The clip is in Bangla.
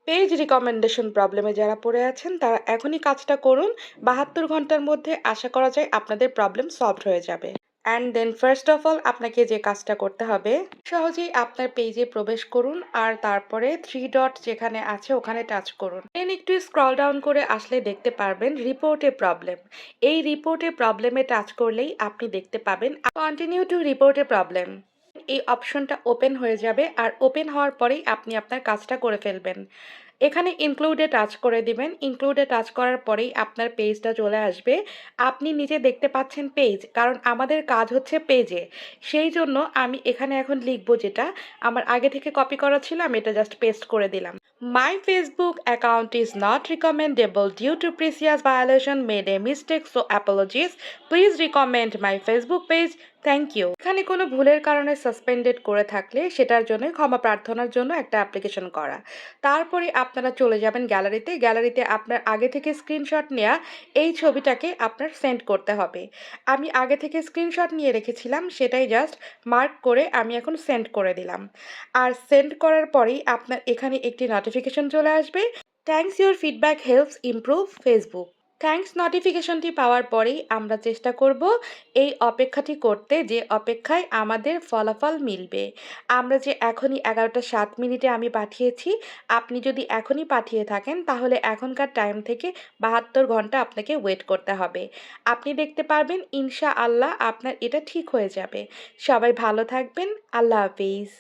পেজ রিকমেন্ডেশন প্রবলেমে যারা পড়ে আছেন তারা এখনই কাজটা করুন। ৭২ ঘন্টার মধ্যে আশা করা যায় আপনাদের প্রবলেম সলভড হয়ে যাবে। And then first of all আপনাকে যে কাজটা করতে হবে, সহজেই আপনার পেজে প্রবেশ করুন আর তারপরে 3 ডট যেখানে আছে ওখানে টাচ করুন। দেন একটু স্ক্রল ডাউন করে আসলে দেখতে পারবেন রিপোর্ট এ প্রবলেম। এই রিপোর্ট এ প্রবলেমে টাচ করলেই আপনি দেখতে পাবেন continue to report A problem. এই অপশনটা ওপেন হয়ে যাবে আর ওপেন হওয়ার পরেই আপনি আপনার কাজটা করে ফেলবেন। এখানে ইনক্লুডে টাচ করে দিবেন। ইনক্লুডে টাচ করার পরেই আপনার পেজটা চলে আসবে। আপনি নিজে দেখতে পাচ্ছেন পেজ, কারণ আমাদের কাজ হচ্ছে পেজে। সেই জন্য আমি এখানে এখন লিখব যেটা আমার আগে থেকে কপি করা ছিল, আমি এটা জাস্ট পেস্ট করে দিলাম। My Facebook account is not recommendable due to previous violation, made a mistake, so apologies. Please recommend my Facebook page. Thank you. এখানে কোনো ভুলের কারণে সাসপেন্ডেড করে থাকলে সেটার জন্য ক্ষমা প্রার্থনার জন্য একটা অ্যাপ্লিকেশন করা। তারপরে আপনারা চলে যাবেন গ্যালারিতে। গ্যালারিতে আপনার আগে থেকে স্ক্রিনশট নেয়া এই ছবিটাকে আপনার সেন্ড করতে হবে। আমি আগে থেকে স্ক্রিনশট নিয়ে রেখেছিলাম, সেটাই জাস্ট মার্ক করে আমি এখন সেন্ড করে দিলাম। আর সেন্ড করার পরেই আপনার এখানে একটি নোটিফিকেশন চলে আসবে, thanks your feedback helps improve Facebook. Thanks নোটিফিকেশনটি পাওয়ার পরেই আমরা চেষ্টা করব এই অপেক্ষাটি করতে, যে অপেক্ষায় আমাদের ফলাফল মিলবে। আমরা যে এখনই 11টা 7 মিনিটে আমি পাঠিয়েছি, আপনি যদি এখনই পাঠিয়ে থাকেন তাহলে এখনকার টাইম থেকে ৭২ ঘন্টা আপনাকে ওয়েট করতে হবে। আপনি দেখতে পারবেন ইনশাআল্লাহ আপনার এটা ঠিক হয়ে যাবে। সবাই ভালো থাকবেন। আল্লাহ হাফিজ।